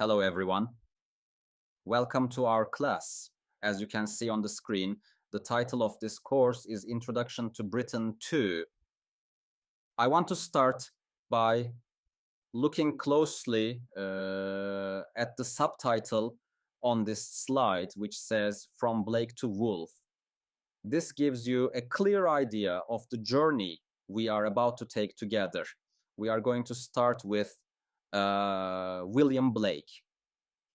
Hello, everyone. Welcome to our class. As you can see on the screen, the title of this course is Introduction to Britain 2. I want to start by looking closely at the subtitle on this slide, which says From Blake to Wolfe. This gives you a clear idea of the journey we are about to take together. We are going to start with William Blake.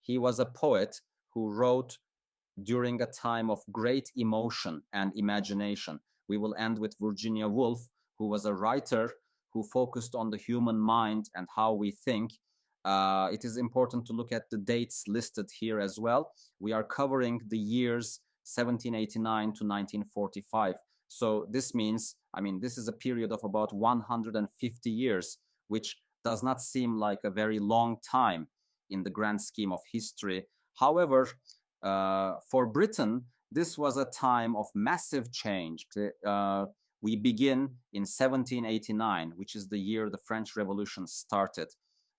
He was a poet who wrote during a time of great emotion and imagination. We will end with Virginia Woolf, who was a writer who focused on the human mind and how we think. It is important to look at the dates listed here as well. We are covering the years 1789 to 1945. So this means, this is a period of about 150 years, which does not seem like a very long time in the grand scheme of history. However, for Britain, this was a time of massive change. We begin in 1789, which is the year the French Revolution started.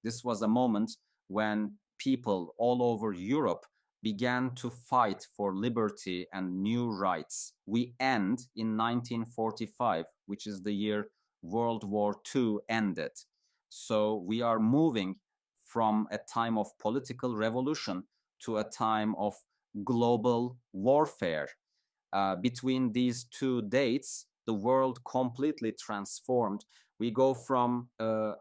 This was a moment when people all over Europe began to fight for liberty and new rights. We end in 1945, which is the year World War II ended. So we are moving from a time of political revolution to a time of global warfare. Between these two dates, the world completely transformed. We go from a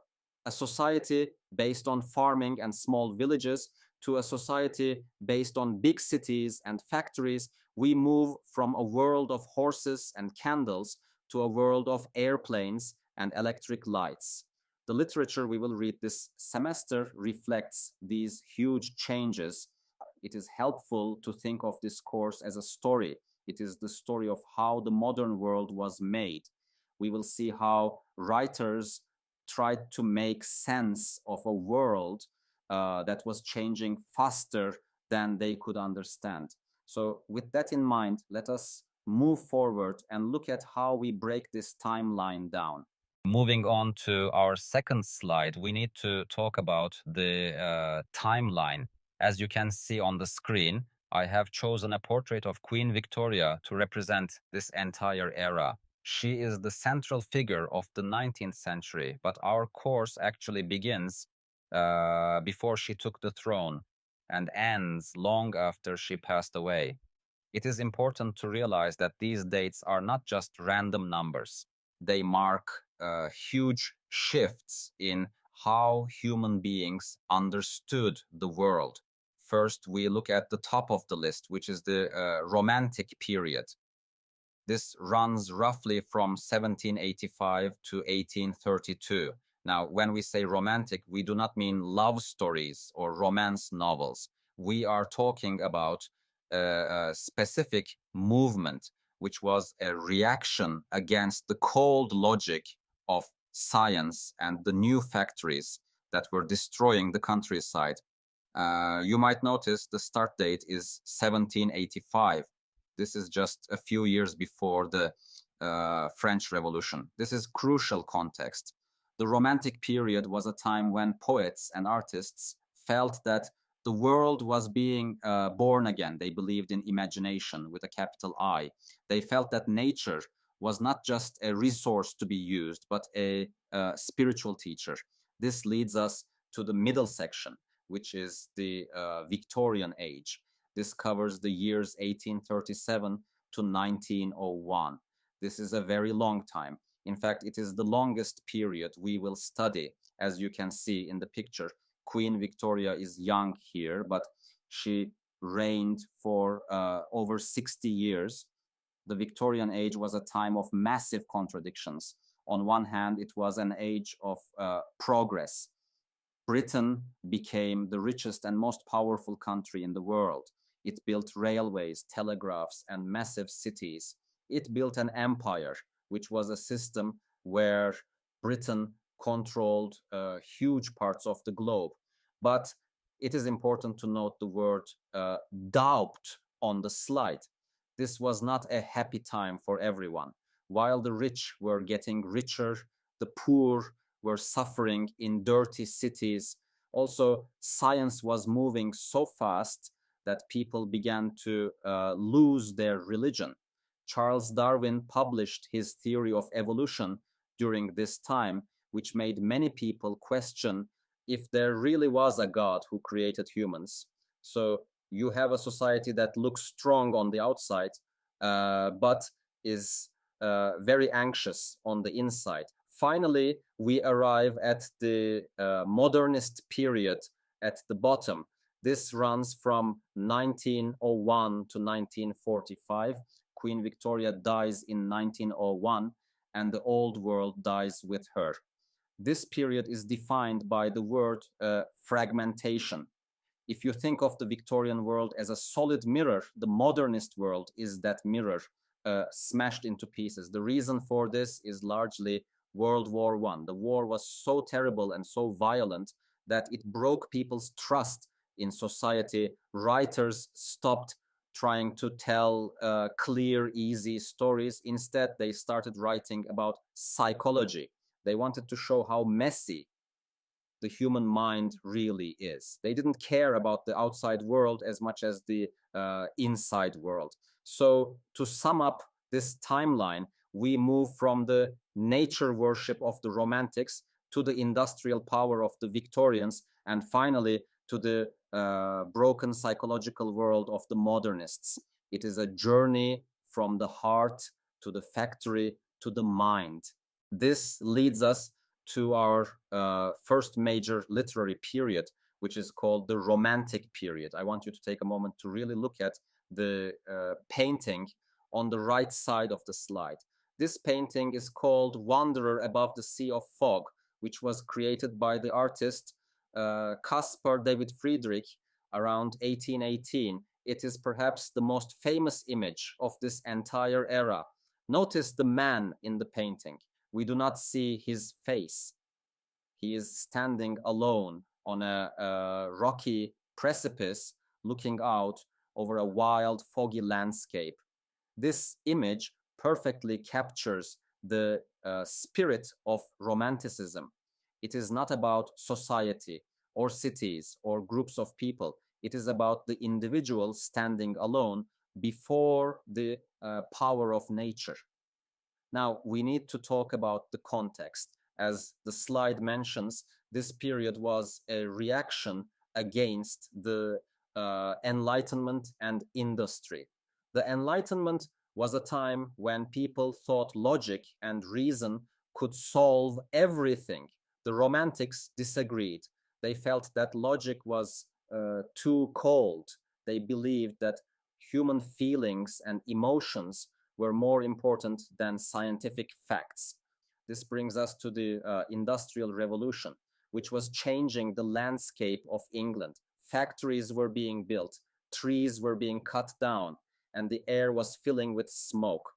society based on farming and small villages to a society based on big cities and factories. We move from a world of horses and candles to a world of airplanes and electric lights. The literature we will read this semester reflects these huge changes. It is helpful to think of this course as a story. It is the story of how the modern world was made. We will see how writers tried to make sense of a world that was changing faster than they could understand. So with that in mind, let us move forward and look at how we break this timeline down. Moving on to our second slide, we need to talk about the timeline. As you can see on the screen, I have chosen a portrait of Queen Victoria to represent this entire era. She is the central figure of the 19th century, but our course actually begins before she took the throne and ends long after she passed away. It is important to realize that these dates are not just random numbers. They mark huge shifts in how human beings understood the world. First, we look at the top of the list, which is the Romantic period. This runs roughly from 1785 to 1832. Now, when we say romantic, we do not mean love stories or romance novels. We are talking about a specific movement, which was a reaction against the cold logic of science and the new factories that were destroying the countryside. You might notice the start date is 1785. This is just a few years before the French Revolution. This is crucial context. The Romantic period was a time when poets and artists felt that the world was being born again. They believed in imagination with a capital I. They felt that nature was not just a resource to be used, but a spiritual teacher. This leads us to the middle section, which is the Victorian age. This covers the years 1837 to 1901. This is a very long time. In fact, it is the longest period we will study. As you can see in the picture, Queen Victoria is young here, but she reigned for over 60 years. The Victorian age was a time of massive contradictions. On one hand, it was an age of progress. Britain became the richest and most powerful country in the world. It built railways, telegraphs, and massive cities. It built an empire, which was a system where Britain controlled huge parts of the globe. But it is important to note the word doubt on the slide. This was not a happy time for everyone. While the rich were getting richer, the poor were suffering in dirty cities. Also, science was moving so fast that people began to lose their religion. Charles Darwin published his theory of evolution during this time, which made many people question if there really was a God who created humans. So you have a society that looks strong on the outside, but is very anxious on the inside. Finally, we arrive at the modernist period at the bottom. This runs from 1901 to 1945. Queen Victoria dies in 1901, and the old world dies with her. This period is defined by the word fragmentation. If you think of the Victorian world as a solid mirror, the modernist world is that mirror smashed into pieces. The reason for this is largely World War I. The war was so terrible and so violent that it broke people's trust in society. Writers stopped trying to tell clear, easy stories. Instead, they started writing about psychology. They wanted to show how messy the human mind really is. They didn't care about the outside world as much as the inside world. So to sum up this timeline, we move from the nature worship of the Romantics to the industrial power of the Victorians, and finally to the broken psychological world of the Modernists. It is a journey from the heart to the factory to the mind. This leads us to our first major literary period, which is called the Romantic period. I want you to take a moment to really look at the painting on the right side of the slide. This painting is called Wanderer Above the Sea of Fog, which was created by the artist Caspar David Friedrich around 1818. It is perhaps the most famous image of this entire era. Notice the man in the painting. We do not see his face. He is standing alone on a rocky precipice, looking out over a wild, foggy landscape. This image perfectly captures the spirit of Romanticism. It is not about society or cities or groups of people. It is about the individual standing alone before the power of nature. Now, we need to talk about the context. As the slide mentions, this period was a reaction against the Enlightenment and industry. The Enlightenment was a time when people thought logic and reason could solve everything. The Romantics disagreed. They felt that logic was too cold. They believed that human feelings and emotions were more important than scientific facts. This brings us to the Industrial Revolution, which was changing the landscape of England. Factories were being built, trees were being cut down, and the air was filling with smoke.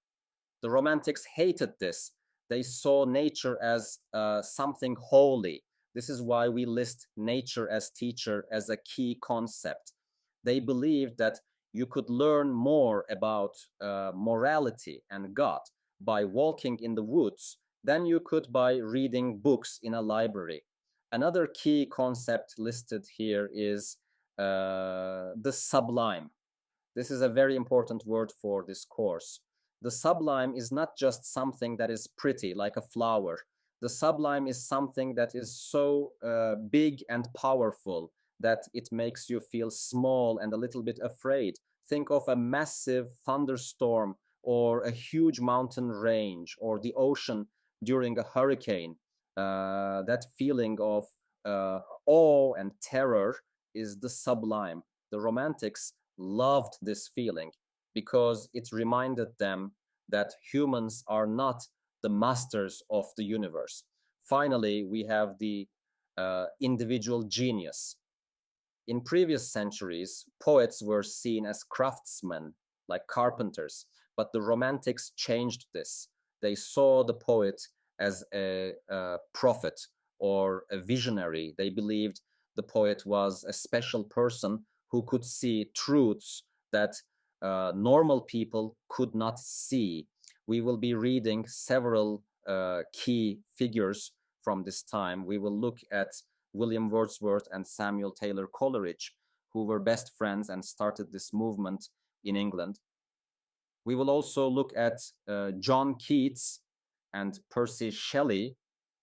The Romantics hated this. They saw nature as something holy. This is why we list nature as teacher as a key concept. They believed that you could learn more about morality and God by walking in the woods than you could by reading books in a library. Another key concept listed here is the sublime. This is a very important word for this course. The sublime is not just something that is pretty, like a flower. The sublime is something that is so big and powerful that it makes you feel small and a little bit afraid. Think of a massive thunderstorm or a huge mountain range or the ocean during a hurricane. That feeling of awe and terror is the sublime. The Romantics loved this feeling because it reminded them that humans are not the masters of the universe. Finally, we have the individual genius. In previous centuries, poets were seen as craftsmen, like carpenters, but the Romantics changed this. They saw the poet as a prophet or a visionary. They believed the poet was a special person who could see truths that normal people could not see. We will be reading several key figures from this time. We will look at William Wordsworth and Samuel Taylor Coleridge, who were best friends and started this movement in England. We will also look at John Keats and Percy Shelley,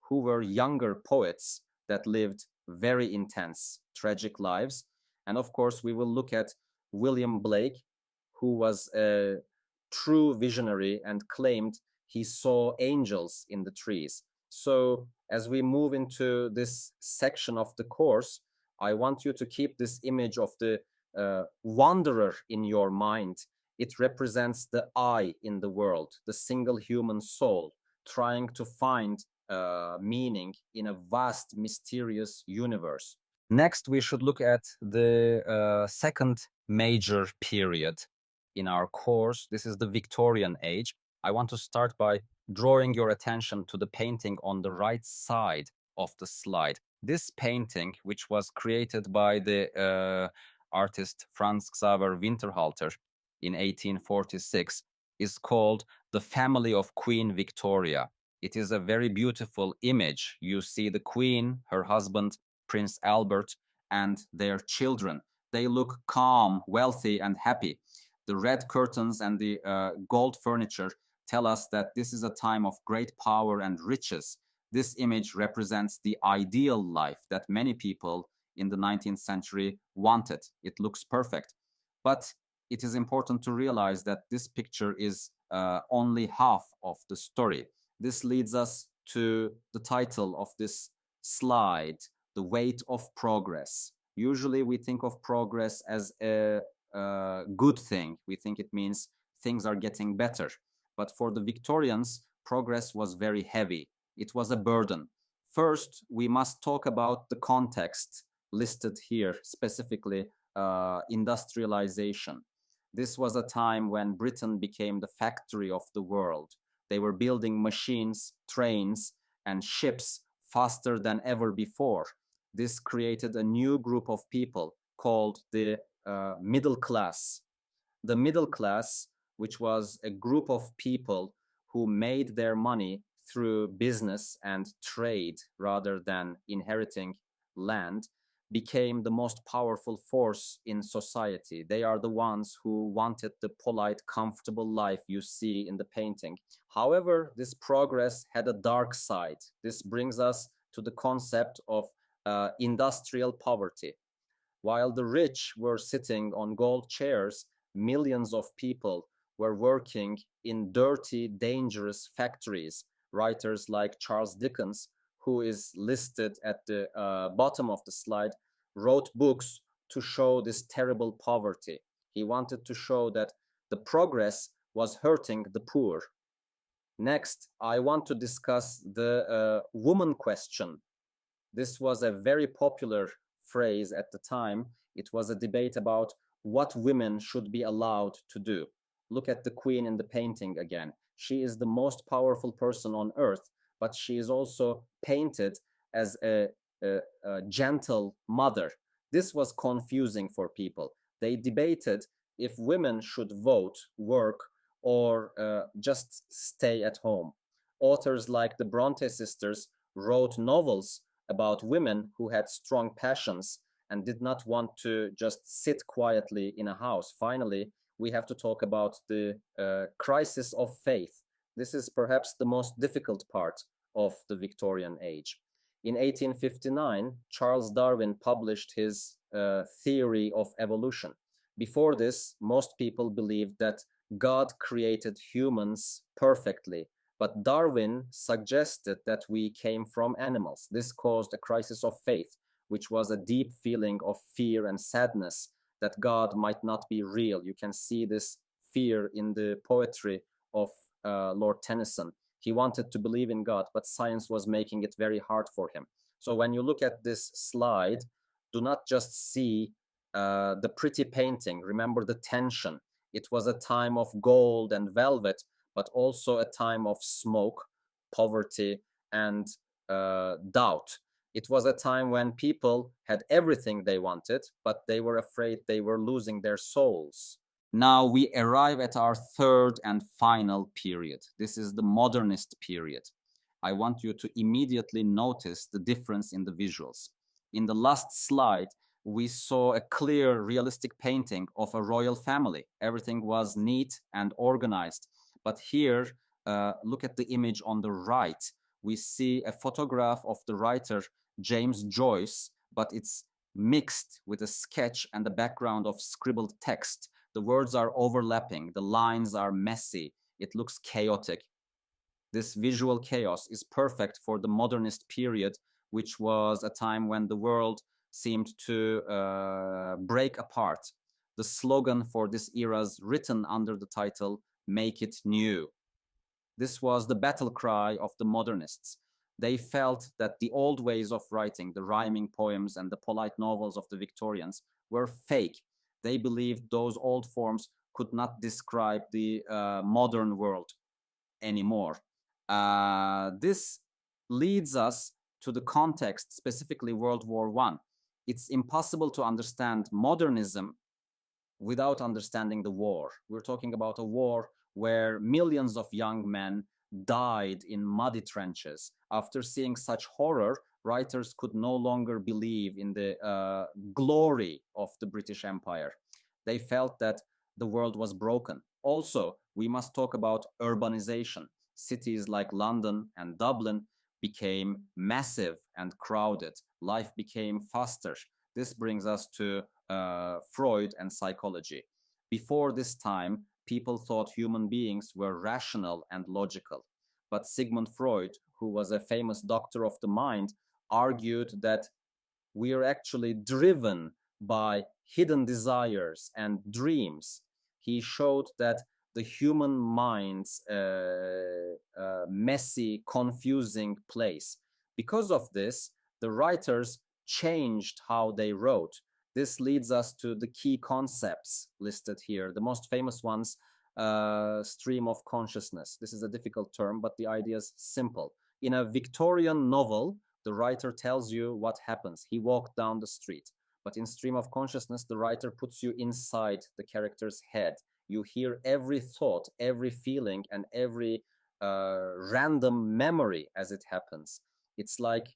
who were younger poets that lived very intense, tragic lives. And of course, we will look at William Blake, who was a true visionary and claimed he saw angels in the trees. So as we move into this section of the course, I want you to keep this image of the wanderer in your mind. It represents the I in the world, the single human soul, trying to find meaning in a vast, mysterious universe. Next, we should look at the second major period in our course. This is the Victorian age. I want to start by drawing your attention to the painting on the right side of the slide. This painting, which was created by the artist Franz Xaver Winterhalter in 1846, is called The Family of Queen Victoria. It is a very beautiful image. You see the Queen, her husband, Prince Albert, and their children. They look calm, wealthy, and happy. The red curtains and the gold furniture tell us that this is a time of great power and riches. This image represents the ideal life that many people in the 19th century wanted. It looks perfect. But it is important to realize that this picture is only half of the story. This leads us to the title of this slide, The Weight of Progress. Usually we think of progress as a good thing. We think it means things are getting better. But for the Victorians, progress was very heavy. It was a burden. First, we must talk about the context listed here, specifically industrialization. This was a time when Britain became the factory of the world. They were building machines, trains, and ships faster than ever before. This created a new group of people called the middle class. The middle class, which was a group of people who made their money through business and trade rather than inheriting land, became the most powerful force in society. They are the ones who wanted the polite, comfortable life you see in the painting. However, this progress had a dark side. This brings us to the concept of industrial poverty. While the rich were sitting on gold chairs, millions of people were working in dirty, dangerous factories. Writers like Charles Dickens, who is listed at the bottom of the slide, wrote books to show this terrible poverty. He wanted to show that the progress was hurting the poor. Next, I want to discuss the woman question. This was a very popular phrase at the time. It was a debate about what women should be allowed to do. Look at the queen in the painting again. She is the most powerful person on earth, but she is also painted as a gentle mother. This was confusing for people. They debated if women should vote, work, or just stay at home. Authors like the Bronte sisters wrote novels about women who had strong passions and did not want to just sit quietly in a house. Finally, we have to talk about the crisis of faith. This is perhaps the most difficult part of the Victorian age. In 1859, Charles Darwin published his theory of evolution. Before this, most people believed that God created humans perfectly, but Darwin suggested that we came from animals. This caused a crisis of faith, which was a deep feeling of fear and sadness that God might not be real. You can see this fear in the poetry of Lord Tennyson. He wanted to believe in God, but science was making it very hard for him. So when you look at this slide, do not just see the pretty painting. Remember the tension. It was a time of gold and velvet, but also a time of smoke, poverty, and doubt. It was a time when people had everything they wanted, but they were afraid they were losing their souls. Now we arrive at our third and final period. This is the modernist period. I want you to immediately notice the difference in the visuals. In the last slide, we saw a clear, realistic painting of a royal family. Everything was neat and organized. But here, look at the image on the right. We see a photograph of the writer James Joyce, but it's mixed with a sketch and a background of scribbled text. The words are overlapping, the lines are messy, it looks chaotic. This visual chaos is perfect for the modernist period, which was a time when the world seemed to break apart. The slogan for this era is written under the title, "Make It New." This was the battle cry of the modernists. They felt that the old ways of writing, the rhyming poems and the polite novels of the Victorians, were fake. They believed those old forms could not describe the modern world anymore. This leads us to the context, specifically World War I. It's impossible to understand modernism without understanding the war. We're talking about a war where millions of young men died in muddy trenches. After seeing such horror, writers could no longer believe in the glory of the British Empire. They felt that the world was broken. Also, we must talk about urbanization. Cities like London and Dublin became massive and crowded. Life became faster. This brings us to Freud and psychology. Before this time, people thought human beings were rational and logical. But Sigmund Freud, who was a famous doctor of the mind, argued that we are actually driven by hidden desires and dreams. He showed that the human mind's messy, confusing place. Because of this, the writers changed how they wrote. This leads us to the key concepts listed here. The most famous ones, stream of consciousness. This is a difficult term, but the idea is simple. In a Victorian novel, the writer tells you what happens. He walked down the street. But in stream of consciousness, the writer puts you inside the character's head. You hear every thought, every feeling, and every random memory as it happens. It's like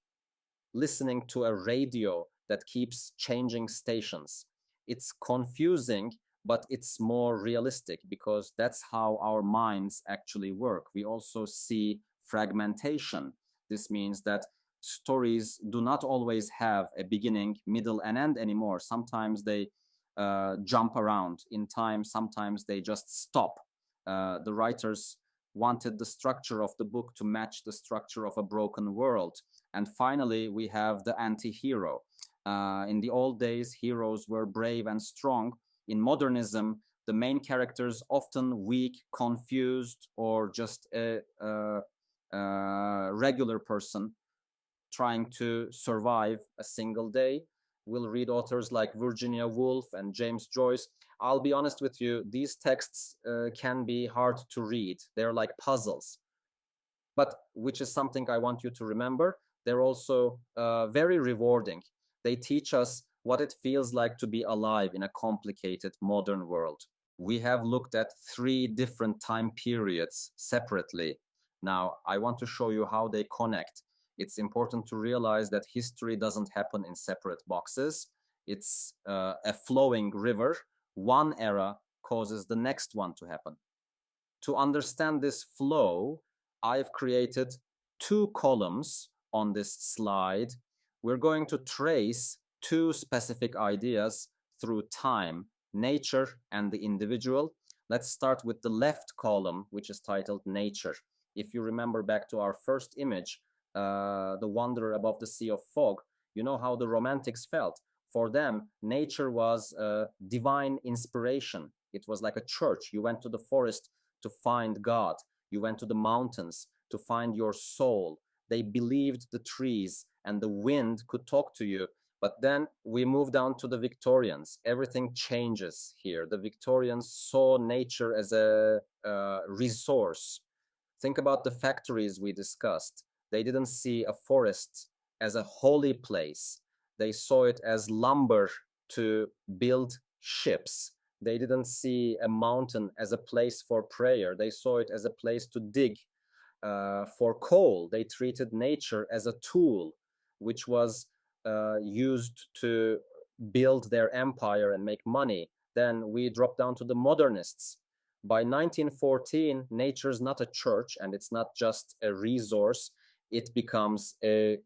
listening to a radio that keeps changing stations. It's confusing, but it's more realistic because that's how our minds actually work. We also see fragmentation. This means that stories do not always have a beginning, middle, and end anymore. Sometimes they jump around in time, sometimes they just stop. The writers wanted the structure of the book to match the structure of a broken world. And finally, we have the anti-hero. In the old days, heroes were brave and strong. In modernism, the main characters often weak, confused, or just a regular person trying to survive a single day. We'll read authors like Virginia Woolf and James Joyce. I'll be honest with you, these texts can be hard to read. They're like puzzles, but which is something I want you to remember. They're also very rewarding. They teach us what it feels like to be alive in a complicated modern world. We have looked at 3 different time periods separately. Now, I want to show you how they connect. It's important to realize that history doesn't happen in separate boxes. It's a flowing river. One era causes the next one to happen. To understand this flow, I've created 2 columns on this slide. We're going to trace 2 specific ideas through time, nature, and the individual. Let's start with the left column, which is titled Nature. If you remember back to our first image, the wanderer above the sea of fog, you know how the romantics felt. For them, nature was a divine inspiration. It was like a church. You went to the forest to find God. You went to the mountains to find your soul. They believed the trees and the wind could talk to you. But then we move down to the Victorians. Everything changes here. The Victorians saw nature as a resource. Think about the factories we discussed. They didn't see a forest as a holy place. They saw it as lumber to build ships. They didn't see a mountain as a place for prayer. They saw it as a place to dig for coal. They treated nature as a tool, which was used to build their empire and make money. Then we drop down to the modernists. By 1914, nature is not a church and it's not just a resource, it becomes a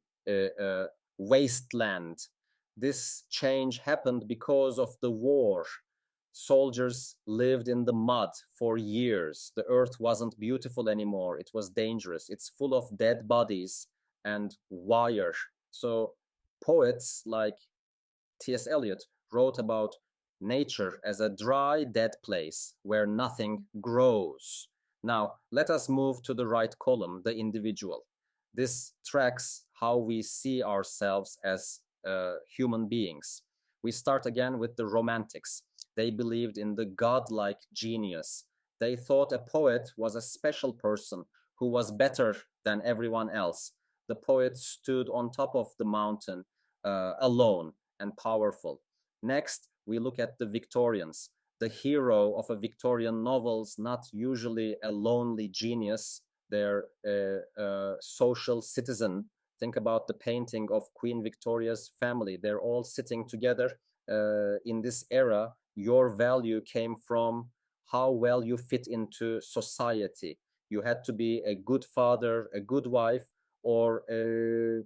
wasteland. This change happened because of the war. Soldiers lived in the mud for years. The earth wasn't beautiful anymore. It was dangerous. It's full of dead bodies and wire. So poets like T.S. Eliot wrote about nature as a dry, dead place where nothing grows. Now, let us move to the right column, the individual. This tracks how we see ourselves as human beings. We start again with the Romantics. They believed in the godlike genius. They thought a poet was a special person who was better than everyone else. The poet stood on top of the mountain alone and powerful. Next, we look at the Victorians. The hero of a Victorian novel is not usually a lonely genius. They're a social citizen. Think about the painting of Queen Victoria's family. They're all sitting together. In this era, your value came from how well you fit into society. You had to be a good father, a good wife, or a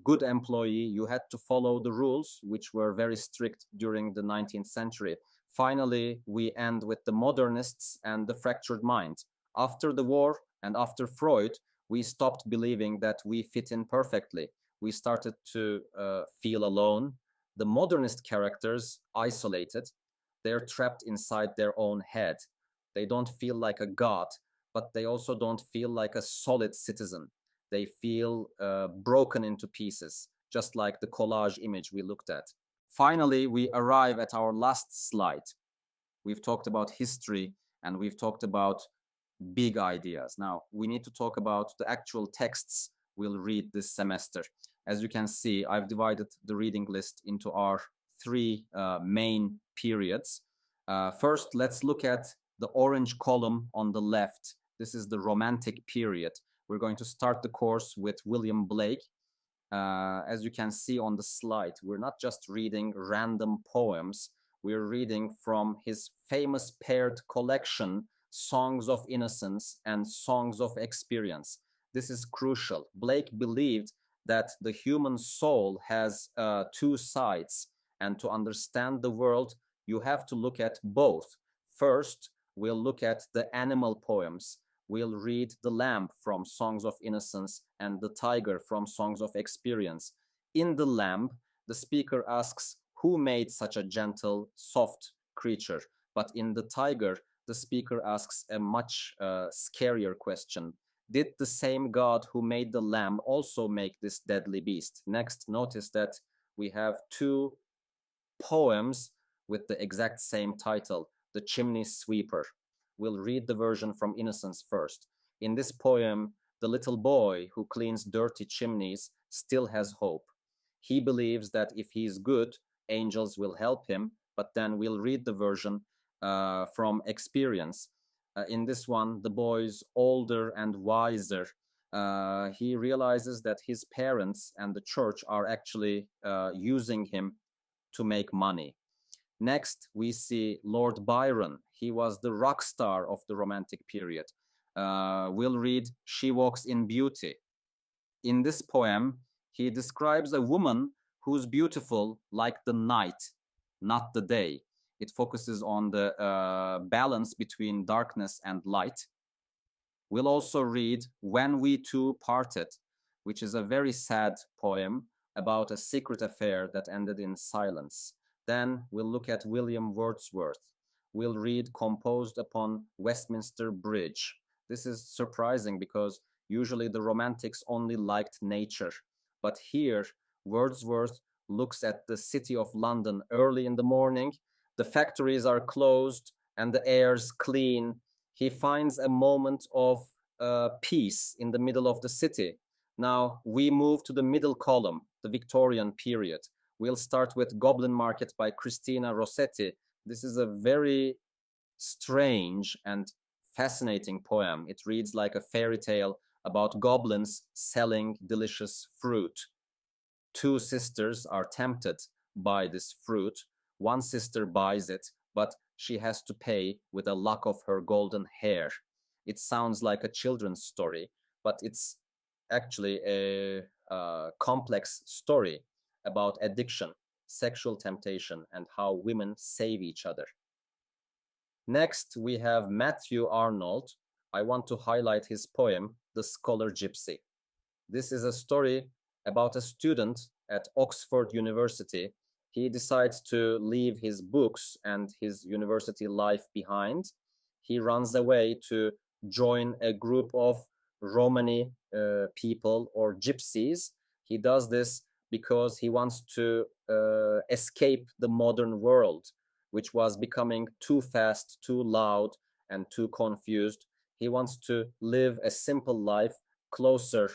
good employee. You had to follow the rules, which were very strict during the 19th century. Finally, we end with the modernists and the fractured mind. After the war and after Freud, we stopped believing that we fit in perfectly. We started to feel alone. The modernist characters, isolated, they're trapped inside their own head. They don't feel like a god, but they also don't feel like a solid citizen. They feel broken into pieces, just like the collage image we looked at. Finally, we arrive at our last slide. We've talked about history and we've talked about big ideas. Now, we need to talk about the actual texts we'll read this semester. As you can see, I've divided the reading list into our three main periods. First, let's look at the orange column on the left. This is the Romantic period. We're going to start the course with William Blake. As you can see on the slide, we're not just reading random poems. We're reading from his famous paired collection, Songs of Innocence and Songs of Experience. This is crucial. Blake believed that the human soul has two sides, and to understand the world, you have to look at both. First, we'll look at the animal poems. We'll read the lamb from Songs of Innocence and the tiger from Songs of Experience. In the lamb, the speaker asks, who made such a gentle, soft creature? But in the tiger, the speaker asks a much scarier question. Did the same God who made the lamb also make this deadly beast? Next, notice that we have two poems with the exact same title, The Chimney Sweeper. We'll read the version from Innocence first. In this poem, the little boy who cleans dirty chimneys still has hope. He believes that if he's good, angels will help him, but then we'll read the version from Experience. In this one, the boy's older and wiser. He realizes that his parents and the church are actually using him to make money. Next, we see Lord Byron. He was the rock star of the Romantic period. We'll read She Walks in Beauty. In this poem, he describes a woman who's beautiful like the night, not the day. It focuses on the balance between darkness and light. We'll also read When We Two Parted, which is a very sad poem about a secret affair that ended in silence. Then we'll look at William Wordsworth. We'll read Composed Upon Westminster Bridge. This is surprising because usually the Romantics only liked nature. But here, Wordsworth looks at the city of London early in the morning. The factories are closed and the air's clean. He finds a moment of peace in the middle of the city. Now we move to the middle column, the Victorian period. We'll start with Goblin Market by Christina Rossetti. This is a very strange and fascinating poem. It reads like a fairy tale about goblins selling delicious fruit. two sisters are tempted by this fruit. One sister buys it, but she has to pay with a lock of her golden hair. It sounds like a children's story, but it's actually a complex story about addiction, sexual temptation, and how women save each other. Next, we have Matthew Arnold. I want to highlight his poem, The Scholar Gypsy. This is a story about a student at Oxford University. He decides to leave his books and his university life behind. He runs away to join a group of Romani people or gypsies. He does this because he wants to escape the modern world, which was becoming too fast, too loud, and too confused. He wants to live a simple life closer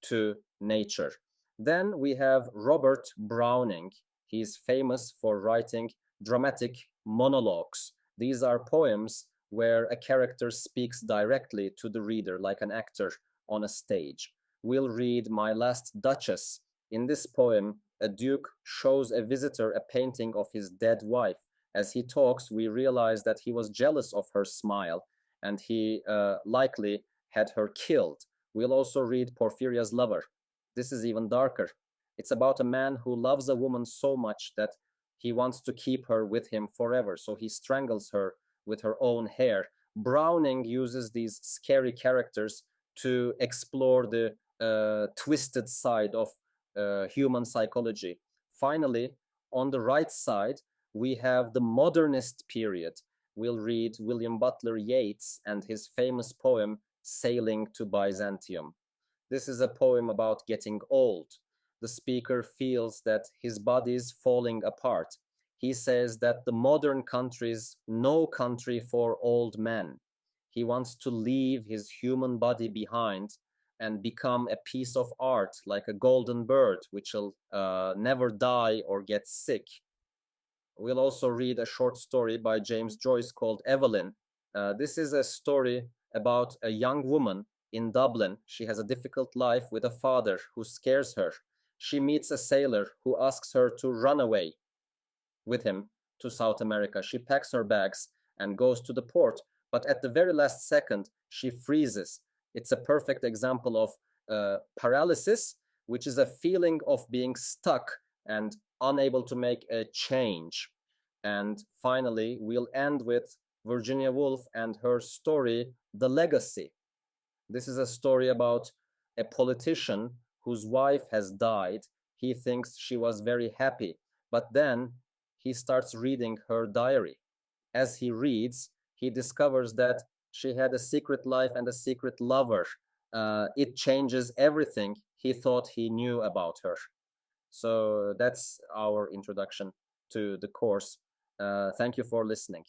to nature. Then we have Robert Browning. He's famous for writing dramatic monologues. These are poems where a character speaks directly to the reader, like an actor on a stage. We'll read My Last Duchess. In this poem, a duke shows a visitor a painting of his dead wife. As he talks, we realize that he was jealous of her smile and he likely had her killed. We'll also read Porphyria's Lover. This is even darker. It's about a man who loves a woman so much that he wants to keep her with him forever, so he strangles her with her own hair. Browning uses these scary characters to explore the twisted side of human psychology. Finally, on the right side, we have the modernist period. We'll read William Butler Yeats and his famous poem, Sailing to Byzantium. This is a poem about getting old. The speaker feels that his body is falling apart. He says that the modern country is no country for old men. He wants to leave his human body behind and become a piece of art, like a golden bird, which will never die or get sick. We'll also read a short story by James Joyce called Evelyn. This is a story about a young woman in Dublin. She has a difficult life with a father who scares her. She meets a sailor who asks her to run away with him to South America. She packs her bags and goes to the port, but at the very last second, she freezes. It's a perfect example of paralysis, which is a feeling of being stuck and unable to make a change. And finally, we'll end with Virginia Woolf and her story, The Legacy. This is a story about a politician whose wife has died. He thinks she was very happy, but then he starts reading her diary. As he reads, he discovers that she had a secret life and a secret lover. It changes everything he thought he knew about her. So that's our introduction to the course. Thank you for listening.